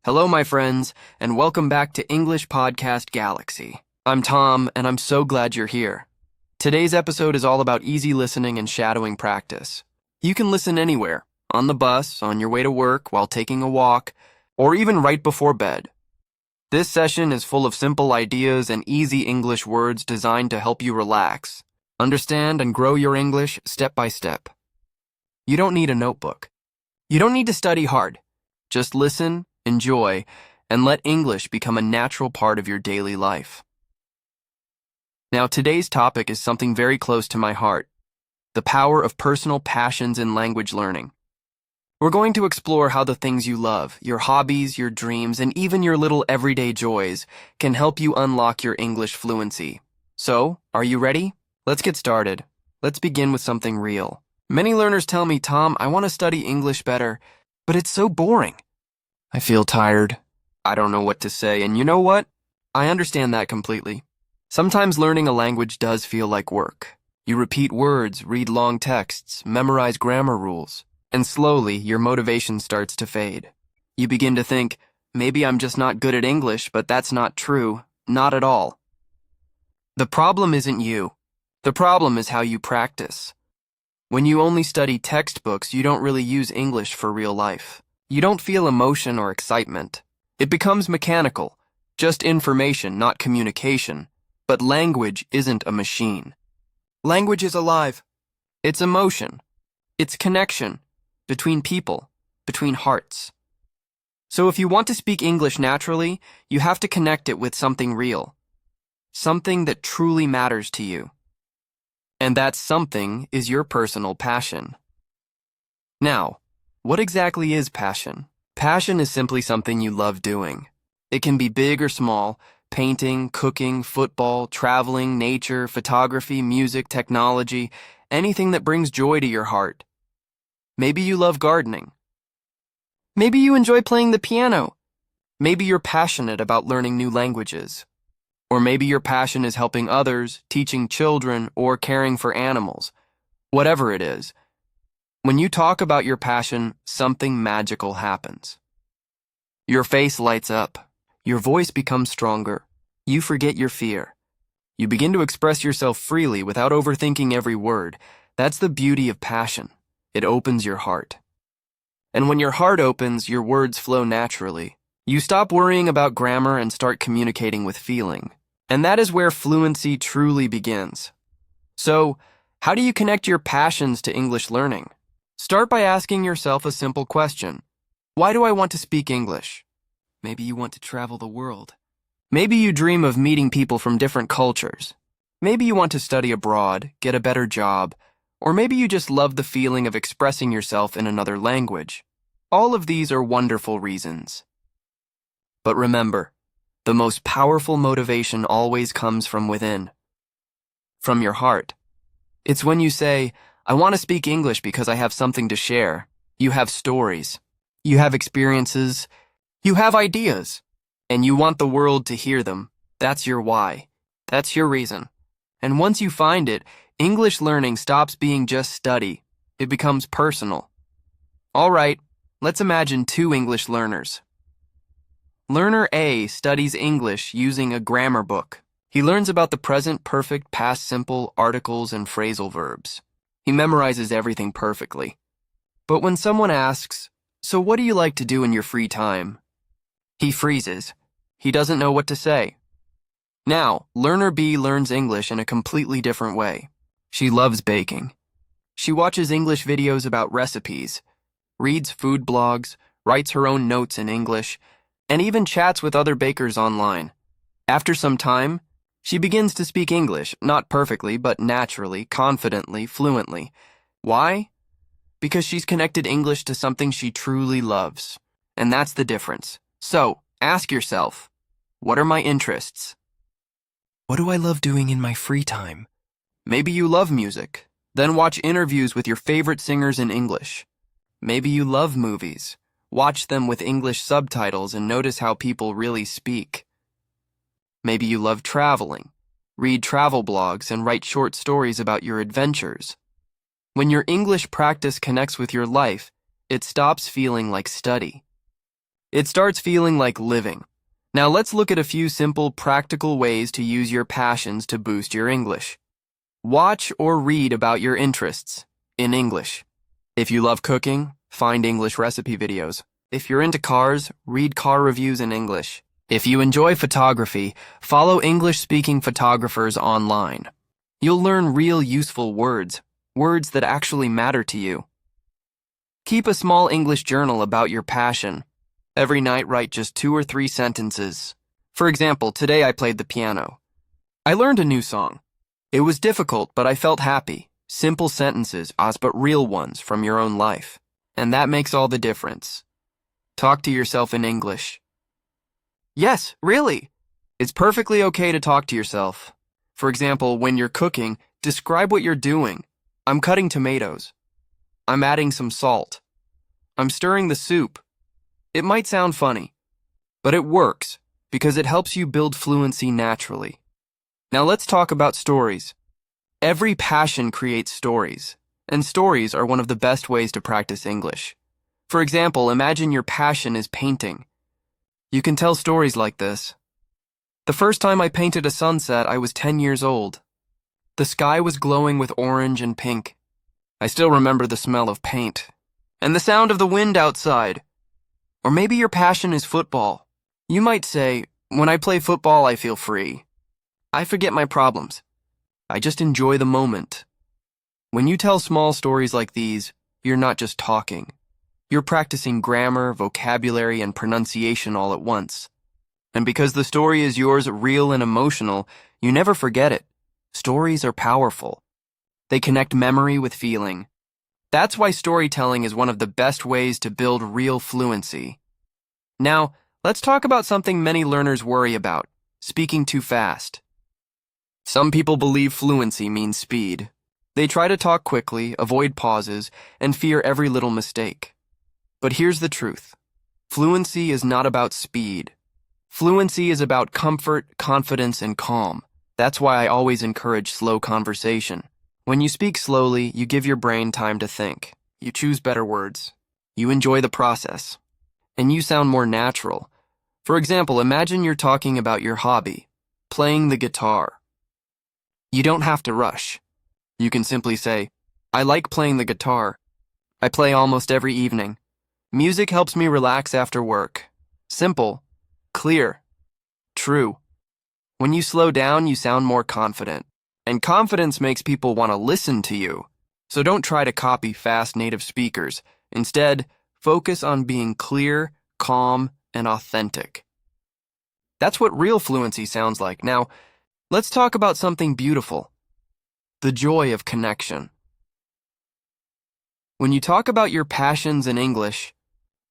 Hello, my friends, and welcome back to English Podcast Galaxy. I'm Tom, and I'm so glad you're here. Today's episode is all about easy listening and shadowing practice. You can listen anywhere, on the bus, on your way to work, while taking a walk, or even right before bed. This session is full of simple ideas and easy English words designed to help you relax, understand, and grow your English step by step. You don't need a notebook. You don't need to study hard. Just listen, enjoy, and let English become a natural part of your daily life. Now, today's topic is something very close to my heart: the power of personal passions in language learning. We're going to explore how the things you love, your hobbies, your dreams, and even your little everyday joys can help you unlock your English fluency. So, are you ready? Let's get started. Let's begin with something real. Many learners tell me, Tom, I want to study English better, but it's so boring. I feel tired. I don't know what to say, and you know what? I understand that completely. Sometimes learning a language does feel like work. You repeat words, read long texts, memorize grammar rules, and slowly your motivation starts to fade. You begin to think, maybe I'm just not good at English, but that's not true. Not at all. The problem isn't you. The problem is how you practice. When you only study textbooks, you don't really use English for real life. You don't feel emotion or excitement. It becomes mechanical, just information, not communication. But language isn't a machine. Language is alive. It's emotion. It's connection between people, between hearts. So if you want to speak English naturally, you have to connect it with something real, something that truly matters to you. And that something is your personal passion. Now, what exactly is passion? Passion is simply something you love doing. It can be big or small: painting, cooking, football, traveling, nature, photography, music, technology, anything that brings joy to your heart. Maybe you love gardening. Maybe you enjoy playing the piano. Maybe you're passionate about learning new languages. Or maybe your passion is helping others, teaching children, or caring for animals. Whatever it is, when you talk about your passion, something magical happens. Your face lights up. Your voice becomes stronger. You forget your fear. You begin to express yourself freely without overthinking every word. That's the beauty of passion. It opens your heart. And when your heart opens, your words flow naturally. You stop worrying about grammar and start communicating with feeling. And that is where fluency truly begins. So, how do you connect your passions to English learning? Start by asking yourself a simple question. Why do I want to speak English? Maybe you want to travel the world. Maybe you dream of meeting people from different cultures. Maybe you want to study abroad, get a better job, or maybe you just love the feeling of expressing yourself in another language. All of these are wonderful reasons. But remember, the most powerful motivation always comes from within, from your heart. It's when you say, I want to speak English because I have something to share. You have stories. You have experiences. You have ideas. And you want the world to hear them. That's your why. That's your reason. And once you find it, English learning stops being just study. It becomes personal. All right, let's imagine two English learners. Learner A studies English using a grammar book. He learns about the present perfect, past simple, articles, and phrasal verbs. He memorizes everything perfectly. But when someone asks, so what do you like to do in your free time? He freezes. He doesn't know what to say. Now, Learner B learns English in a completely different way. She loves baking. She watches English videos about recipes, reads food blogs, writes her own notes in English, and even chats with other bakers online. After some time, she begins to speak English, not perfectly, but naturally, confidently, fluently. Why? Because she's connected English to something she truly loves. And that's the difference. So, ask yourself, what are my interests? What do I love doing in my free time? Maybe you love music. Then watch interviews with your favorite singers in English. Maybe you love movies. Watch them with English subtitles and notice how people really speak. Maybe you love traveling. Read travel blogs and write short stories about your adventures. When your English practice connects with your life, it stops feeling like study. It starts feeling like living. Now let's look at a few simple, practical ways to use your passions to boost your English. Watch or read about your interests in English. If you love cooking, find English recipe videos. If you're into cars, read car reviews in English. If you enjoy photography, follow English-speaking photographers online. You'll learn real useful words that actually matter to you. Keep a small English journal about your passion. Every night, write just 2 or 3 sentences. For example, today I played the piano. I learned a new song. It was difficult, but I felt happy. Simple sentences, but real ones from your own life. And that makes all the difference. Talk to yourself in English. Yes, really. It's perfectly okay to talk to yourself. For example, when you're cooking, describe what you're doing. I'm cutting tomatoes. I'm adding some salt. I'm stirring the soup. It might sound funny, but it works because it helps you build fluency naturally. Now let's talk about stories. Every passion creates stories, and stories are one of the best ways to practice English. For example, imagine your passion is painting. You can tell stories like this. The first time I painted a sunset, I was 10 years old. The sky was glowing with orange and pink. I still remember the smell of paint and the sound of the wind outside. Or maybe your passion is football. You might say, when I play football, I feel free. I forget my problems. I just enjoy the moment. When you tell small stories like these, you're not just talking. You're practicing grammar, vocabulary, and pronunciation all at once. And because the story is yours, real and emotional, you never forget it. Stories are powerful. They connect memory with feeling. That's why storytelling is one of the best ways to build real fluency. Now, let's talk about something many learners worry about: speaking too fast. Some people believe fluency means speed. They try to talk quickly, avoid pauses, and fear every little mistake. But here's the truth. Fluency is not about speed. Fluency is about comfort, confidence, and calm. That's why I always encourage slow conversation. When you speak slowly, you give your brain time to think. You choose better words. You enjoy the process. And you sound more natural. For example, imagine you're talking about your hobby, playing the guitar. You don't have to rush. You can simply say, I like playing the guitar. I play almost every evening. Music helps me relax after work. Simple, clear, true. When you slow down, you sound more confident. And confidence makes people want to listen to you. So don't try to copy fast native speakers. Instead, focus on being clear, calm, and authentic. That's what real fluency sounds like. Now, let's talk about something beautiful: the joy of connection. When you talk about your passions in English,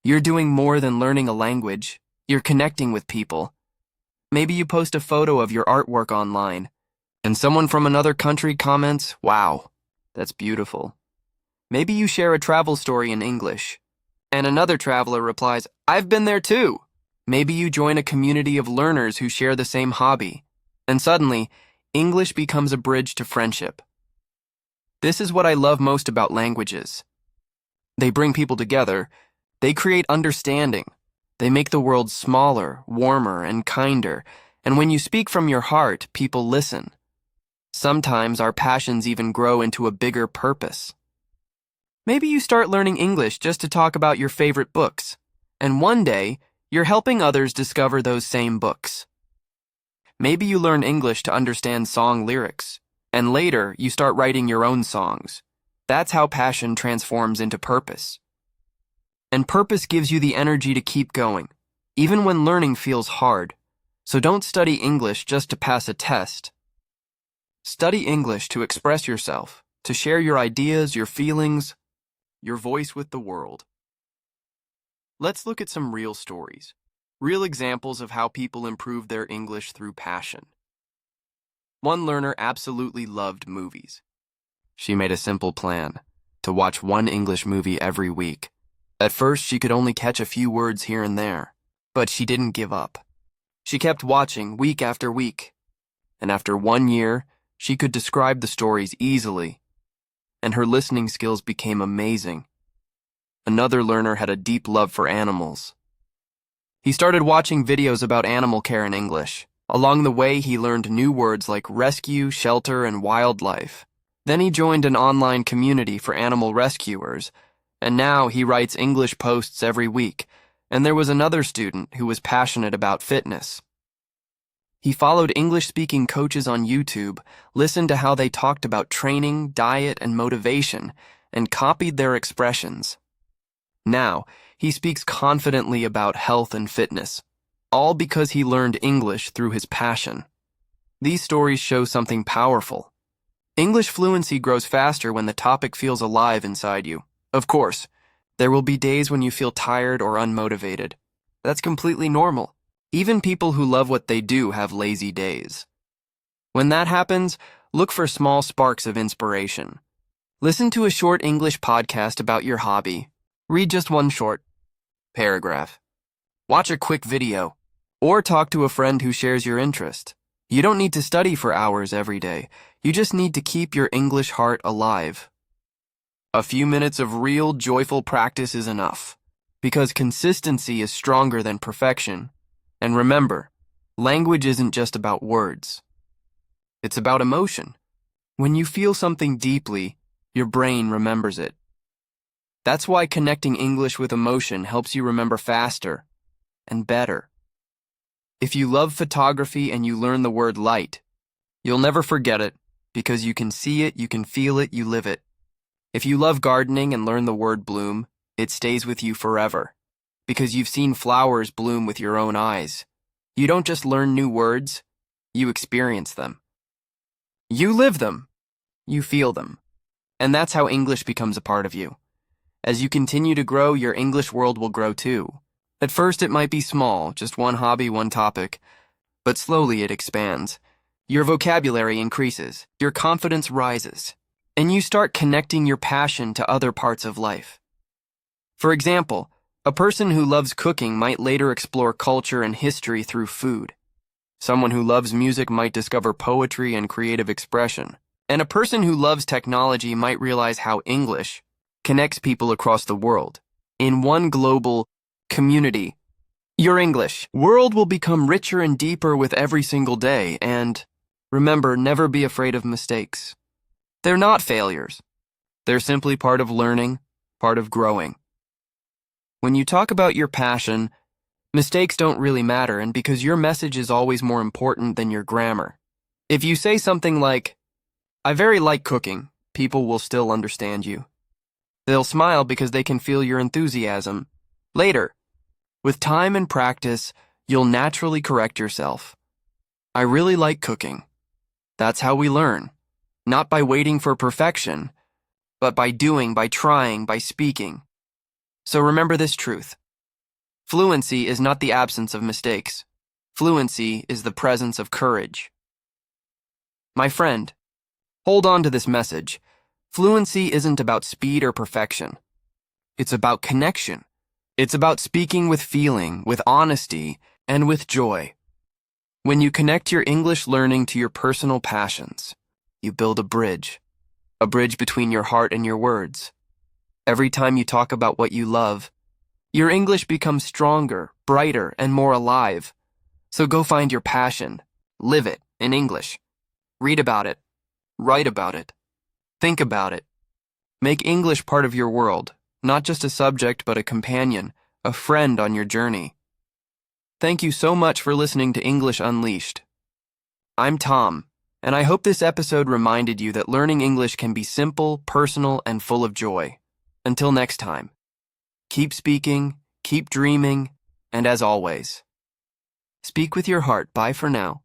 you're doing more than learning a language. You're connecting with people. Maybe you post a photo of your artwork online, and someone from another country comments, "Wow, that's beautiful." Maybe you share a travel story in English, and another traveler replies, "I've been there too." Maybe you join a community of learners who share the same hobby, and suddenly, English becomes a bridge to friendship. This is what I love most about languages. They bring people together. They create understanding. They make the world smaller, warmer, and kinder. And when you speak from your heart, people listen. Sometimes our passions even grow into a bigger purpose. Maybe you start learning English just to talk about your favorite books, and one day, you're helping others discover those same books. Maybe you learn English to understand song lyrics, and later, you start writing your own songs. That's how passion transforms into purpose. And purpose gives you the energy to keep going, even when learning feels hard. So don't study English just to pass a test. Study English to express yourself, to share your ideas, your feelings, your voice with the world. Let's look at some real stories, real examples of how people improve their English through passion. One learner absolutely loved movies. She made a simple plan: to watch one English movie every week. At first, she could only catch a few words here and there, but she didn't give up. She kept watching week after week, and after 1 year, she could describe the stories easily, and her listening skills became amazing. Another learner had a deep love for animals. He started watching videos about animal care in English. Along the way, he learned new words like rescue, shelter, and wildlife. Then he joined an online community for animal rescuers, and now he writes English posts every week. And there was another student who was passionate about fitness. He followed English-speaking coaches on YouTube, listened to how they talked about training, diet, and motivation, and copied their expressions. Now, he speaks confidently about health and fitness, all because he learned English through his passion. These stories show something powerful. English fluency grows faster when the topic feels alive inside you. Of course, there will be days when you feel tired or unmotivated. That's completely normal. Even people who love what they do have lazy days. When that happens, look for small sparks of inspiration. Listen to a short English podcast about your hobby. Read just one short paragraph. Watch a quick video. Or talk to a friend who shares your interest. You don't need to study for hours every day. You just need to keep your English heart alive. A few minutes of real, joyful practice is enough, because consistency is stronger than perfection. And remember, language isn't just about words. It's about emotion. When you feel something deeply, your brain remembers it. That's why connecting English with emotion helps you remember faster and better. If you love photography and you learn the word light, you'll never forget it because you can see it, you can feel it, you live it. If you love gardening and learn the word bloom, it stays with you forever because you've seen flowers bloom with your own eyes. You don't just learn new words, you experience them. You live them. You feel them. And that's how English becomes a part of you. As you continue to grow, your English world will grow too. At first, it might be small, just one hobby, one topic, but slowly it expands. Your vocabulary increases, your confidence rises, and you start connecting your passion to other parts of life. For example, a person who loves cooking might later explore culture and history through food. Someone who loves music might discover poetry and creative expression. And a person who loves technology might realize how English connects people across the world in one global community. Your English world will become richer and deeper with every single day, and remember, never be afraid of mistakes. They're not failures. They're simply part of learning, part of growing. When you talk about your passion, mistakes don't really matter, and because your message is always more important than your grammar. If you say something like, "I very like cooking," people will still understand you. They'll smile because they can feel your enthusiasm. Later, with time and practice, you'll naturally correct yourself. "I really like cooking." That's how we learn. Not by waiting for perfection, but by doing, by trying, by speaking. So remember this truth. Fluency is not the absence of mistakes. Fluency is the presence of courage. My friend, hold on to this message. Fluency isn't about speed or perfection. It's about connection. It's about speaking with feeling, with honesty, and with joy. When you connect your English learning to your personal passions, you build a bridge between your heart and your words. Every time you talk about what you love, your English becomes stronger, brighter, and more alive. So go find your passion. Live it in English. Read about it. Write about it. Think about it. Make English part of your world, not just a subject but a companion, a friend on your journey. Thank you so much for listening to English Unleashed. I'm Tom, and I hope this episode reminded you that learning English can be simple, personal, and full of joy. Until next time, keep speaking, keep dreaming, and as always, speak with your heart. Bye for now.